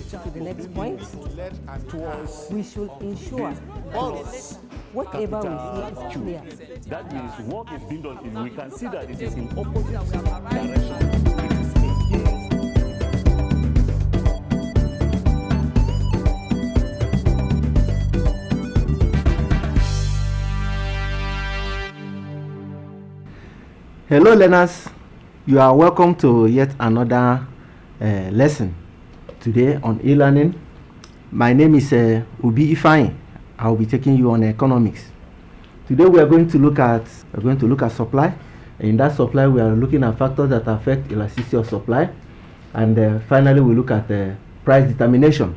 to the next point. We should ensure whatever we see is clear. That means work is being done. We can see that it is in opposite direction. Hello learners, you are welcome to yet another lesson today on e-learning. My name is Ubi Ifeanyi. I will be taking you on economics. Today we are going to look at supply. In that supply we are looking at factors that affect elasticity of supply, and finally we look at price determination.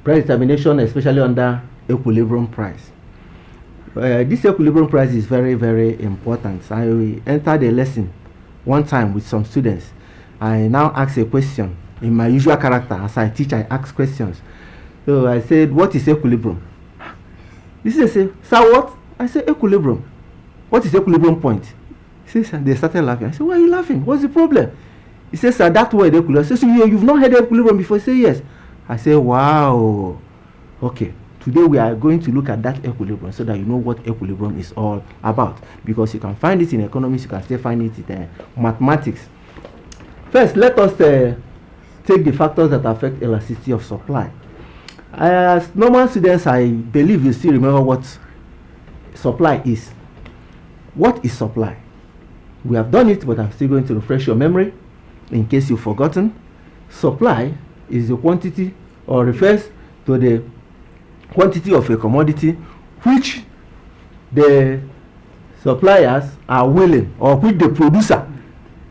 Price determination, especially under equilibrium price. This equilibrium price is very, very important. I entered a lesson one time with some students. I now ask a question in my usual character. As I teach, I ask questions. So I said, what is equilibrium? This is say, sir, what? I said, equilibrium. What is equilibrium point? He says, they started laughing. I said, why are you laughing? What's the problem? He says, sir, that word equilibrium. I said, so you've not heard equilibrium before? He said, yes. I said, wow. Okay. Today we are going to look at that equilibrium so that you know what equilibrium is all about, because you can find it in economics, you can still find it in mathematics. First, let us take the factors that affect elasticity of supply. As normal students, I believe you still remember what supply is. What is supply? We have done it, but I'm still going to refresh your memory in case you've forgotten. Supply is the quantity, or refers to the quantity of a commodity which the suppliers are willing, or which the producer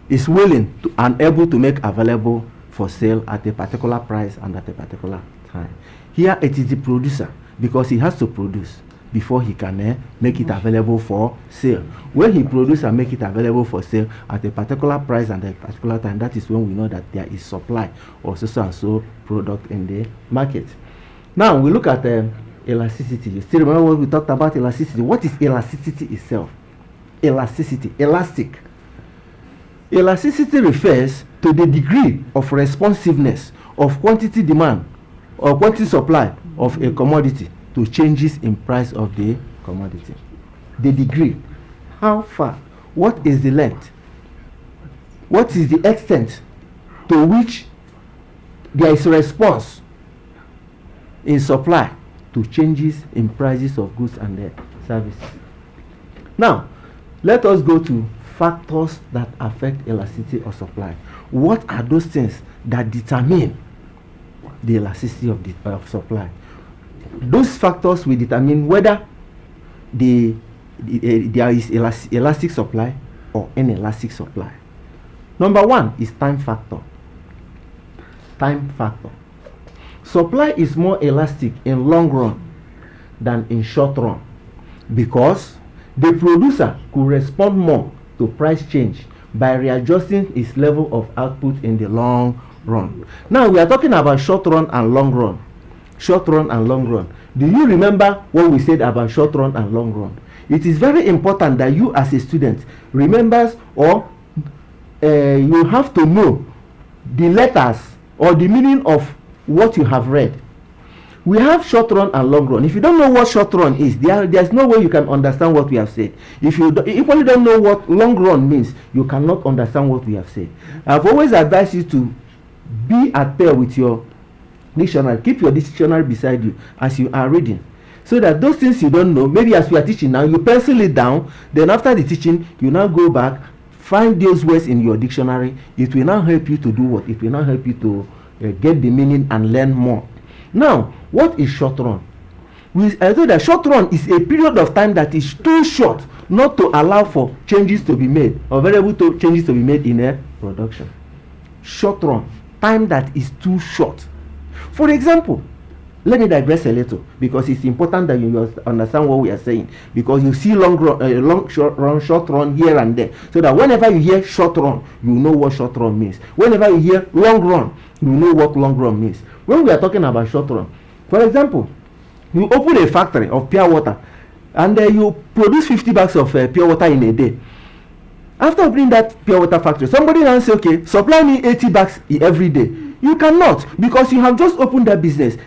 is willing to, and able to make available for sale at a particular price and at a particular time. Here it is the producer, because he has to produce before he can make it available for sale. When he produces and make it available for sale at a particular price and a particular time, that is when we know that there is supply or so and so product in the market. Now we look at elasticity. You still remember what we talked about elasticity? What is elasticity itself? Elasticity, elastic. Elasticity refers to the degree of responsiveness of quantity demand or quantity supply of a commodity to changes in price of the commodity. The degree, how far, what is the length, what is the extent to which there is a response in supply to changes in prices of goods and services. Now, let us go to factors that affect elasticity of supply. What are those things that determine the elasticity of supply? Those factors will determine whether there is elastic supply or inelastic supply. Number one is time factor. Time factor. Supply is more elastic in long run than in short run, because the producer could respond more to price change by readjusting its level of output in the long run. Now we are talking about short run and long run. Short run and long run. Do you remember what we said about short run and long run? It is very important that you as a student remembers, or you have to know the letters or the meaning of what you have read. We have short run and long run. If you don't know what short run is, there's no way you can understand what we have said. If you equally don't know what long run means, you cannot understand what we have said. I've always advised you to be at pair with your dictionary. Keep your dictionary beside you as you are reading, so that those things you don't know, maybe as we are teaching now, you pencil it down. Then after the teaching, you now go back, find those words in your dictionary. It will now help you to do what? It will now help you to get the meaning and learn more. Now, what is short run? I thought that short run is a period of time that is too short not to allow for changes to be made, or variable to changes to be made in a production. Short run, time that is too short. For example, let me digress a little, because it's important that you understand what we are saying, because you see short run here and there, so that whenever you hear short run, you know what short run means. Whenever you hear long run, you know what long run means. When we are talking about short run, for example, you open a factory of pure water, and you produce 50 bags of pure water in a day. After opening that pure water factory, somebody now say, okay, supply me 80 bags every day. You cannot, because you have just opened that business.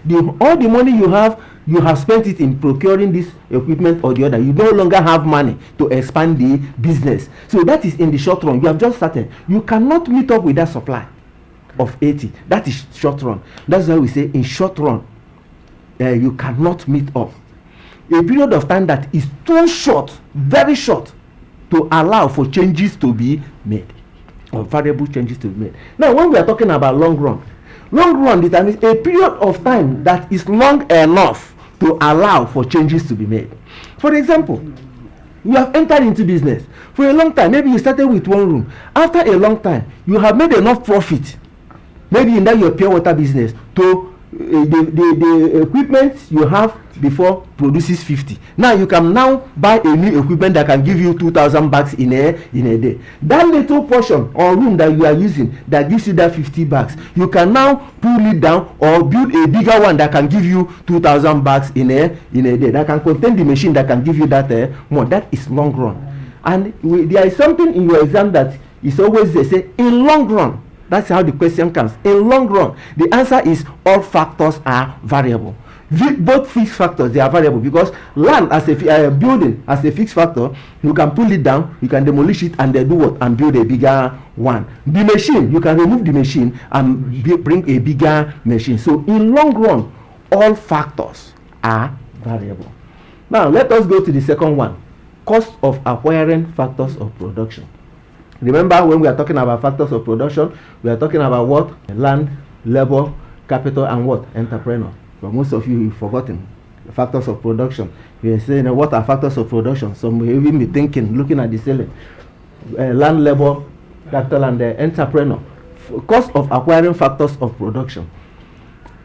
All the money you have spent it in procuring this equipment or the other. You no longer have money to expand the business. So that is in the short run. You have just started. You cannot meet up with that supply of 80. That is short run. That's why we say in short run, you cannot meet up. A period of time that is too short, very short, to allow for changes to be made, or variable changes to be made. Now, when we are talking about long run determines a period of time that is long enough to allow for changes to be made. For example, you have entered into business for a long time. Maybe you started with one room. After a long time, you have made enough profit, maybe in that your pure water business, to the equipment you have before produces 50. Now you can now buy a new equipment that can give you 2,000 bags in a day. That little portion or room that you are using that gives you that 50 bags, you can now pull it down or build a bigger one that can give you 2,000 bags in a day, that can contain the machine that can give you that more. That is long run. And there is something in your exam that is always they say in long run. That's how the question comes. In long run, the answer is all factors are variable. Both fixed factors, they are variable, because land as a building as a fixed factor, you can pull it down, you can demolish it, and then do what? And build a bigger one. The machine, you can remove the machine and bring a bigger machine. So in long run, all factors are variable. Now let us go to the second one: cost of acquiring factors of production. Remember, when we are talking about factors of production, we are talking about what? Land, labor, capital, and what? Entrepreneur. But most of you have forgotten the factors of production. We are saying, what are factors of production? Some will even be thinking, looking at the ceiling. Land, labor, capital, and entrepreneur. Cost of acquiring factors of production.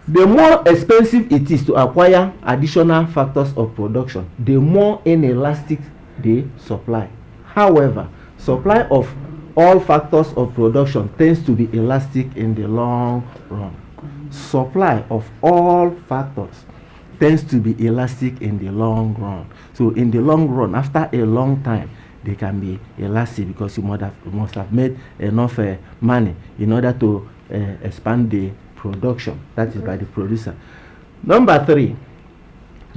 The more expensive it is to acquire additional factors of production, the more inelastic the supply. However, supply of all factors of production tends to be elastic in the long run. Supply of all factors tends to be elastic in the long run. So in the long run, after a long time, they can be elastic, because you must have made enough money in order to expand the production. That is by the producer. Number 3,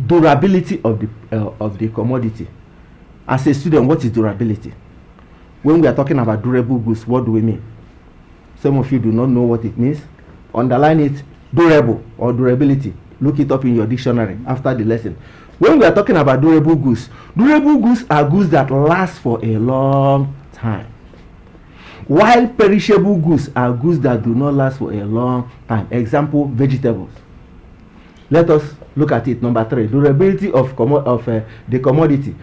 durability of the commodity. As a student, what is durability? When we are talking about durable goods, what do we mean? Some of you do not know what it means. Underline it: durable or durability. Look it up in your dictionary after the lesson. When we are talking about durable goods are goods that last for a long time, while perishable goods are goods that do not last for a long time. Example: vegetables. Let us look at it. Number 3, durability of the commodity.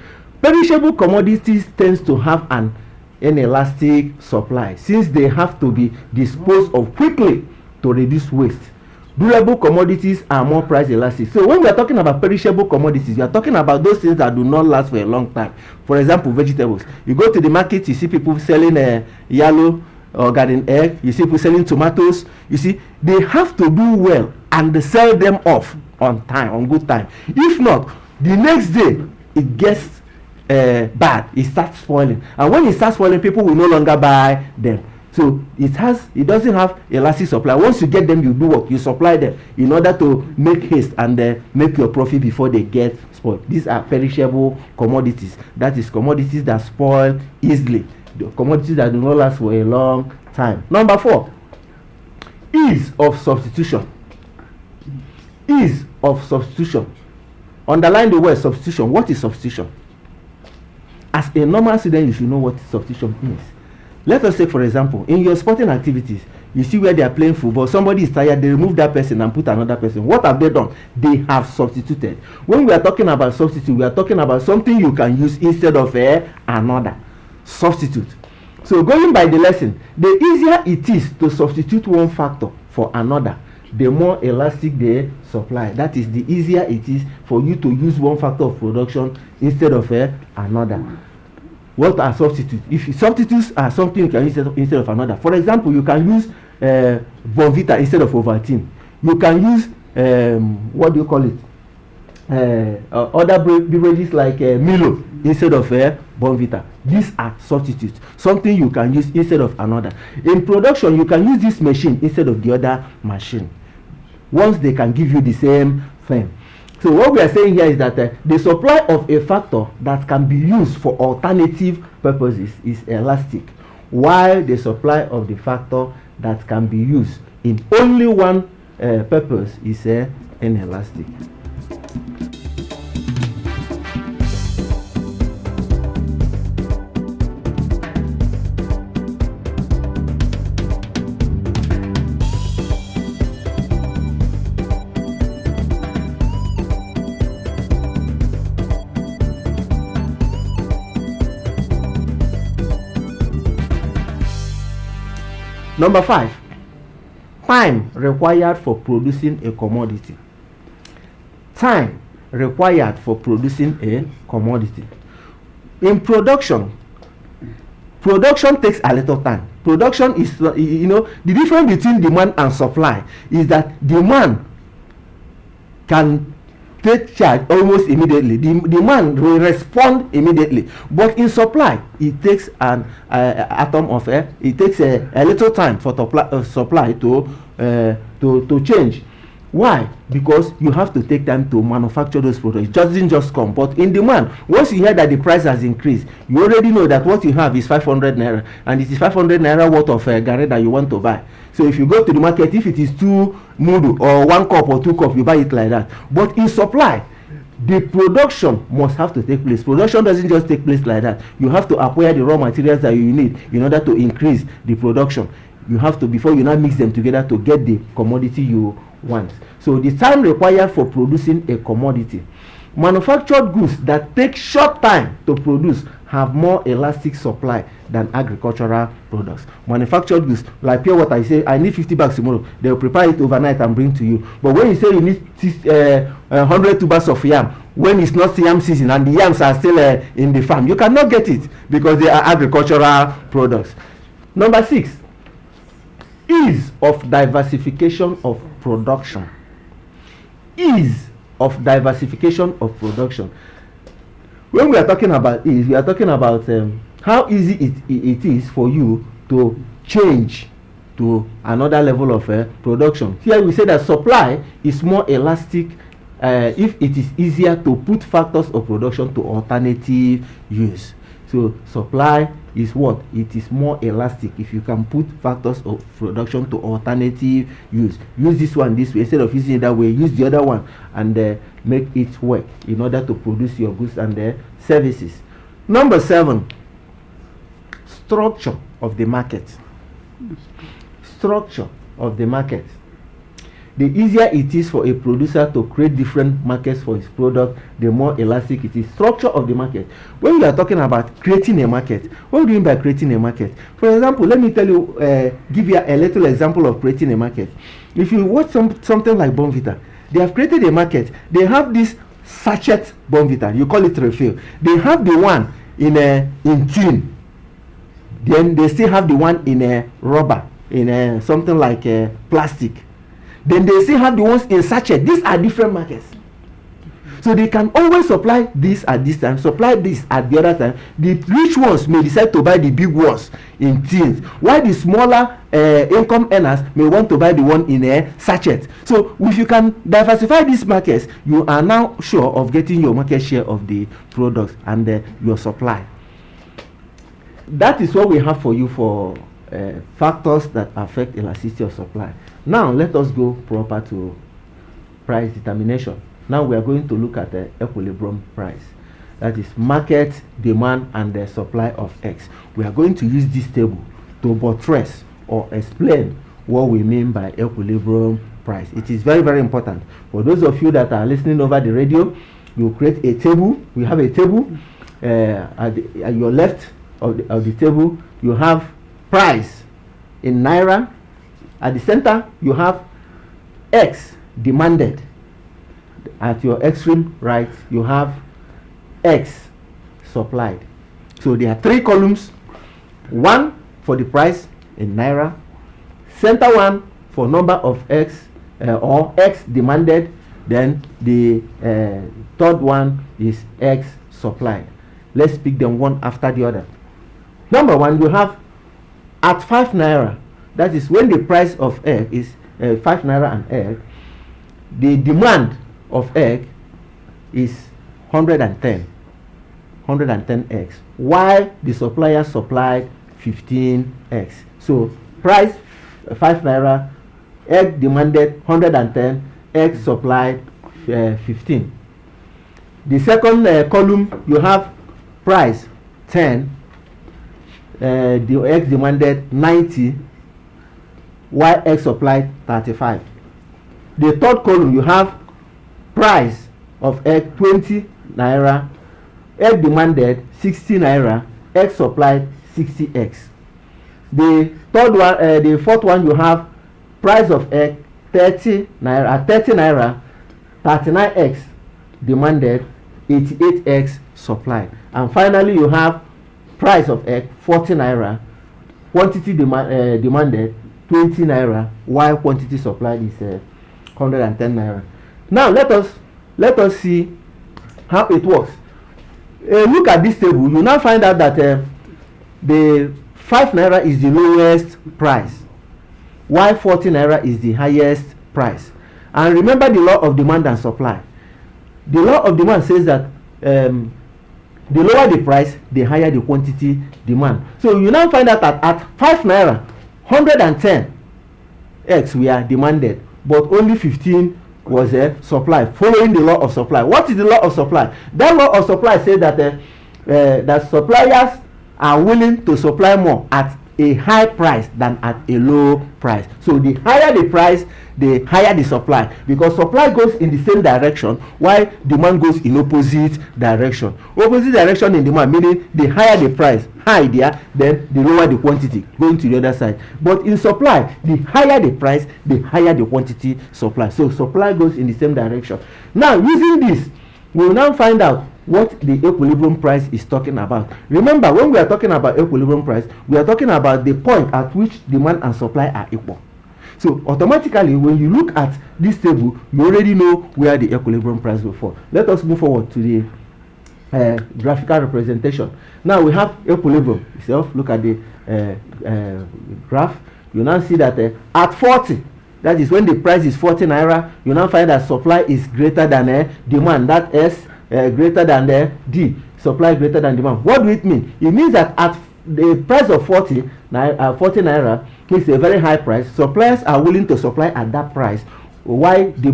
Perishable commodities tends to have an inelastic supply, since they have to be disposed of quickly to reduce waste. Durable commodities are more price elastic. So when we are talking about perishable commodities, we are talking about those things that do not last for a long time. For example, vegetables. You go to the market, you see people selling yellow or garden egg, you see people selling tomatoes. You see, they have to do well and they sell them off on time, on good time. If not, the next day it gets bad, it starts spoiling, and when it starts spoiling, people will no longer buy them. So it doesn't have elastic supply. Once you get them, you do what? You supply them in order to make haste and make your profit before they get spoiled. These are perishable commodities. That is, commodities that spoil easily, the commodities that do not last for a long time. Number 4, ease of substitution. Ease of substitution. Underline the word substitution. What is substitution? As a normal student, you should know what substitution means. Let us say, for example, in your sporting activities, you see where they are playing football, somebody is tired, they remove that person and put another person. What have they done? They have substituted. When we are talking about substitute, we are talking about something you can use instead of another. Substitute. So going by the lesson, the easier it is to substitute one factor for another, the more elastic the supply. That is, the easier it is for you to use one factor of production instead of another. What are substitutes? If substitutes are something you can use instead of another. For example, you can use Bonvita instead of Ovaltine. You can use what do you call it? Other beverages like Milo instead of Bonvita. These are substitutes, something you can use instead of another. In production, you can use this machine instead of the other machine, once they can give you the same thing. So what we are saying here is that the supply of a factor that can be used for alternative purposes is elastic, while the supply of the factor that can be used in only one purpose is inelastic. Number 5, time required for producing a commodity. Time required for producing a commodity. In production takes a little time. Production is, the difference between demand and supply is that demand can take charge almost immediately. Demand will respond immediately, but in supply it takes an atom of air. It takes a little time for supply to change. Why? Because you have to take time to manufacture those products. It doesn't just come. But in demand, once you hear that the price has increased, you already know that what you have is 500 naira, and it is 500 naira worth of garri that you want to buy. So if you go to the market, if it is 2 mudu or 1 cup or 2 cup, you buy it like that. But in supply, the production must have to take place. Production doesn't just take place like that. You have to acquire the raw materials that you need in order to increase the production. You have to, before you now mix them together to get the commodity you want. So the time required for producing a commodity. Manufactured goods that take short time to produce have more elastic supply than agricultural products. Manufactured goods like pure water, you say I need 50 bags tomorrow, they will prepare it overnight and bring to you. But when you say you need 100 tubers of yam, when it's not yam season and the yams are still in the farm, you cannot get it because they are agricultural products. Number 6, ease of diversification of production. Ease of diversification of production. When we are talking about ease, we are talking about how easy it is for you to change to another level of production. Here we say that supply is more elastic if it is easier to put factors of production to alternative use. So supply is what? It is more elastic if you can put factors of production to alternative use. Use this one this way instead of using it that way. Use the other one and make it work in order to produce your goods and services. Number 7, structure of the market. Structure of the market. The easier it is for a producer to create different markets for his product, the more elastic it is. Structure of the market. When we are talking about creating a market, what do you mean by creating a market? For example, let me tell you, give you a little example of creating a market. If you watch something like Bonvita, they have created a market. They have this sachet Bonvita, you call it refill. They have the one in tin. Then they still have the one in a rubber, in something like plastic. Then they still have the ones in sachet. These are different markets. So they can always supply this at this time, supply this at the other time. The rich ones may decide to buy the big ones in tins, while the smaller income earners may want to buy the one in a sachet. So if you can diversify these markets, you are now sure of getting your market share of the products and your supply. That is what we have for you for factors that affect elasticity of supply. Now let us go proper to price determination. Now we are going to look at the equilibrium price. That is market demand and the supply of X. We are going to use this table to buttress or explain what we mean by equilibrium price. It is very, very important. For those of you that are listening over the radio, you create a table. We have a table at your left of the table. You have price in naira. At the center, you have X demanded. At your extreme right, you have X supplied. So there are 3 columns. One for the price in naira. Center one for number of X or X demanded. Then the third one is X supplied. Let's pick them one after the other. Number one, you have at 5 naira. That is when the price of egg is 5 naira an egg. The demand of egg is 110 eggs, while the supplier supplied 15 eggs. So price 5 naira, egg demanded 110, egg supplied 15. The second column, you have price 10, the egg demanded 90, while egg supplied 35. The third column, you have price of egg 20 naira, egg demanded 60 naira, egg supplied 60 eggs. The fourth one, you have price of egg 30 naira, 39 eggs demanded, 88 eggs supplied. And finally, you have price of egg 40 naira, quantity demanded 20 naira, while quantity supplied is 110 naira. Now let us see how it works. Look at this table. You now find out that the 5 naira is the lowest price, while 40 naira is the highest price. And remember the law of demand and supply. The law of demand says that the lower the price, the higher the quantity demand. So you now find out that at 5 naira, 110 eggs were demanded, but only 15 was supplied, following the law of supply. What is the law of supply? That law of supply says that that suppliers are willing to supply more at a high price than at a low price. So the higher the price, the higher the supply, because supply goes in the same direction while demand goes in opposite direction. Opposite direction in demand, meaning the higher the price, high there, then the lower the quantity going to the other side. But in supply, the higher the price, the higher the quantity supply. So supply goes in the same direction. Now using this, we will now find out what the equilibrium price is talking about. Remember, when we are talking about equilibrium price, we are talking about the point at which demand and supply are equal. So automatically, when you look at this table, you already know where the equilibrium price will fall. Let us move forward to the graphical representation. Now we have equilibrium itself. Look at the graph. You now see that at 40, that is when the price is 40 naira, you now find that supply is greater than demand. That is greater than D, supply greater than demand. What do it mean? It means that at the price of 40 naira is a very high price. Suppliers are willing to supply at that price. Why the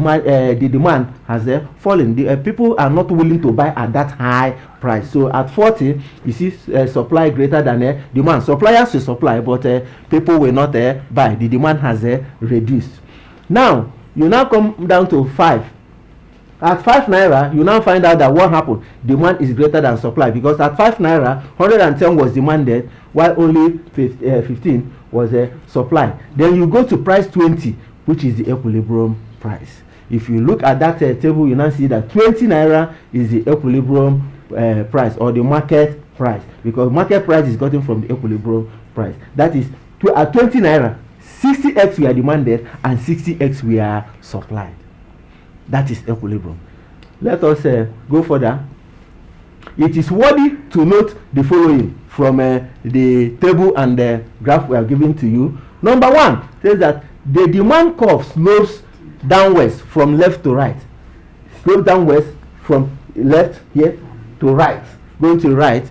demand has fallen? The people are not willing to buy at that high price. So at 40, you see supply greater than demand. Suppliers will supply, but people will not buy. The demand has reduced. Now you now come down to 5. At 5 naira, you now find out that what happened? Demand is greater than supply, because at 5 naira, 110 was demanded, while only 15 was supply. Then you go to price 20, which is the equilibrium price. If you look at that table, you now see that 20 naira is the equilibrium price, or the market price, because market price is gotten from the equilibrium price. That is, at 20 naira, 60x were demanded and 60x were supplied. That is equilibrium. Let us go further. It is worthy to note the following from the table and the graph we are giving to you. Number one says that the demand curve slopes downwards from left to right. Slope downwards from left here to right, going to right,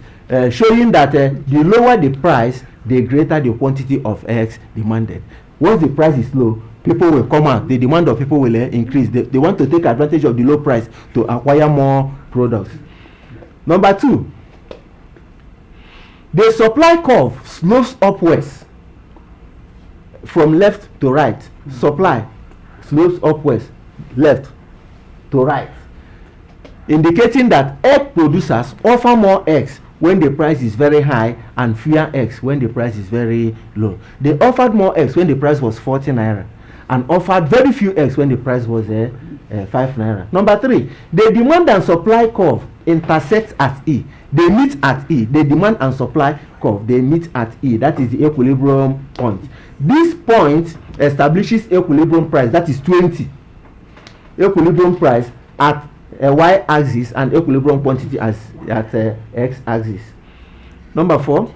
showing that the lower the price, the greater the quantity of eggs demanded. Once the price is low, people will come out. The demand of people will increase. They want to take advantage of the low price to acquire more products. Number two, the supply curve slopes upwards from left to right. Supply slopes upwards, left to right, indicating that egg producers offer more eggs when the price is very high and fewer eggs when the price is very low. They offered more eggs when the price was 40 naira and offered very few eggs when the price was 5 naira. Number three, the demand and supply curve intersect at E. They meet at E. The demand and supply curve, they meet at E. That is the equilibrium point. This point establishes equilibrium price, that is 20. Equilibrium price at a y-axis and equilibrium quantity as at x-axis. Number 4,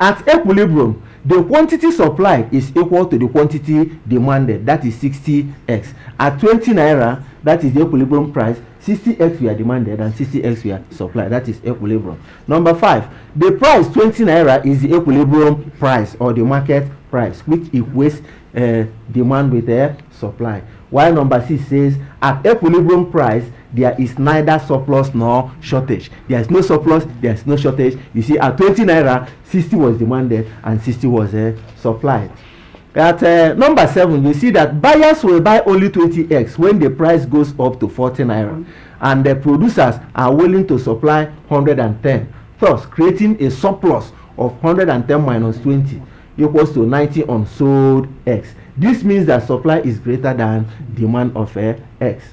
at equilibrium, the quantity supply is equal to the quantity demanded, that is 60x. At 20 naira, that is the equilibrium price, 60x we are demanded and 60x we are supplied, that is equilibrium. Number 5, the price 20 naira is the equilibrium price or the market price, which equates demand with supply. While number 6 says at equilibrium price there is neither surplus nor shortage. There is no surplus, there is no shortage. You see, at 20 naira, 60 was demanded and 60 was supplied. At number 7, you see that buyers will buy only 20x when the price goes up to 40 naira, and the producers are willing to supply 110, thus creating a surplus of 110 minus 20 equals to 90 unsold x. This means that supply is greater than demand of x.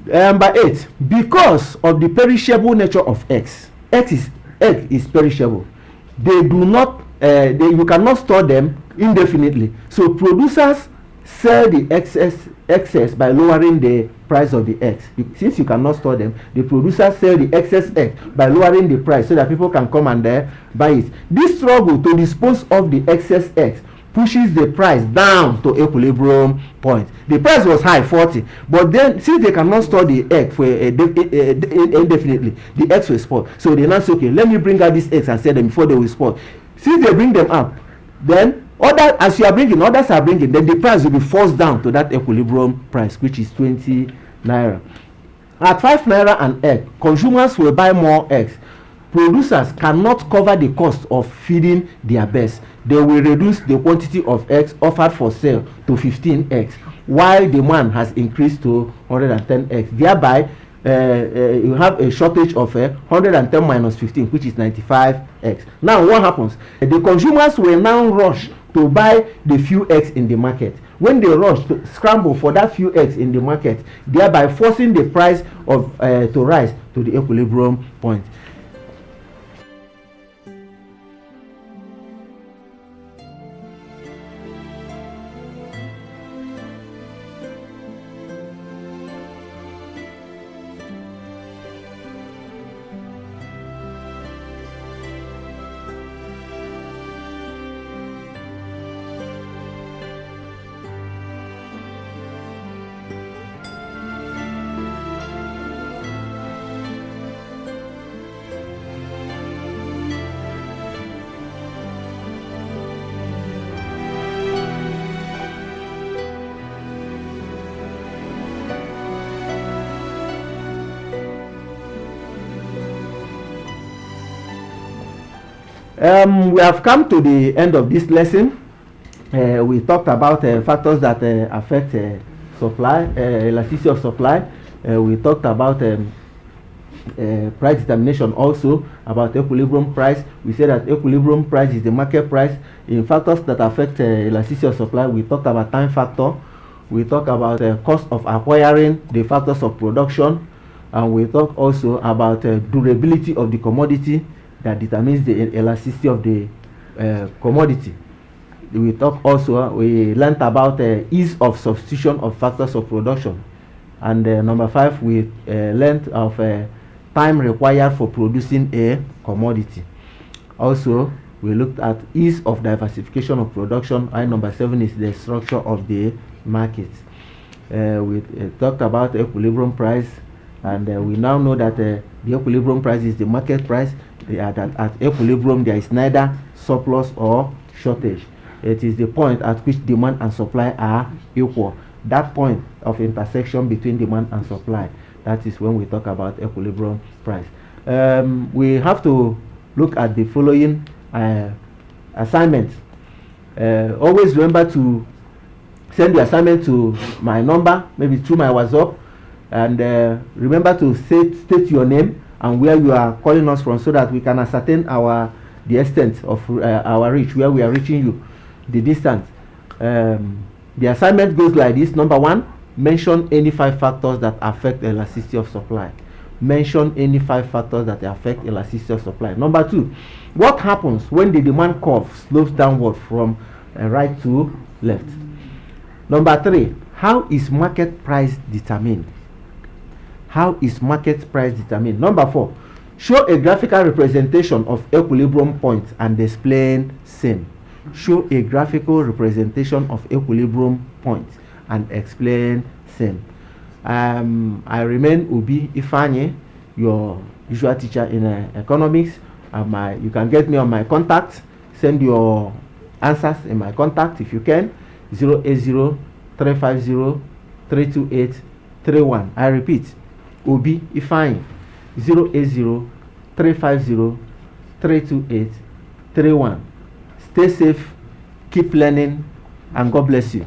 Number 8, because of the perishable nature of egg is perishable. They do not you cannot store them indefinitely. So producers sell the excess by lowering the price of the eggs. Since you cannot store them, the producers sell the excess egg by lowering the price so that people can come and buy it. This struggle to dispose of the excess eggs pushes the price down to equilibrium point. The price was high, 40, but then since they cannot store the egg for indefinitely, the eggs will spoil. So they now say, okay, let me bring out these eggs and sell them before they will spoil. Since they bring them up, then as you are bringing, others are bringing, then the price will be forced down to that equilibrium price, which is 20 naira. At 5 naira an egg, consumers will buy more eggs. Producers cannot cover the cost of feeding their birds. They will reduce the quantity of eggs offered for sale to 15 eggs, while demand has increased to 110 eggs. Thereby, you have a shortage of 110 minus 15, which is 95 eggs. Now, what happens? The consumers will now rush to buy the few eggs in the market. When they rush to scramble for that few eggs in the market, thereby forcing the price of to rise to the equilibrium point. We have come to the end of this lesson. We talked about factors that affect supply, elasticity of supply. We talked about price determination, also about equilibrium price. We said that equilibrium price is the market price. In factors that affect elasticity of supply, we talked about time factor. We talked about cost of acquiring the factors of production, and we talked also about durability of the commodity that determines the elasticity of the commodity. We learned about ease of substitution of factors of production, and number 5, we learned of time required for producing a commodity. Also, we looked at ease of diversification of production, and number 7 is the structure of the market. We talked about equilibrium price, and we now know that the equilibrium price is the market price. That at equilibrium there is neither surplus or shortage. It is the point at which demand and supply are equal. That point of intersection between demand and supply, that is when we talk about equilibrium price. We have to look at the following assignments. Always remember to send the assignment to my number, maybe through my WhatsApp, and remember to state your name and where you are calling us from, so that we can ascertain the extent of our reach, where we are reaching you, the distance. The assignment goes like this. Number 1, mention any 5 factors that affect the elasticity of supply. Mention any 5 factors that affect elasticity of supply. Number 2, what happens when the demand curve slopes downward from right to left? Number 3, how is market price determined? How is market price determined? Number 4, show a graphical representation of equilibrium point and explain same. Show a graphical representation of equilibrium point and explain same. I remain Obi Ifeanyi, your usual teacher in economics. You can get me on my contact. Send your answers in my contact if you can. 080-350-328-31. I repeat, Obi Ifeanyi, 080-350-328-31. Stay safe, keep learning, and God bless you.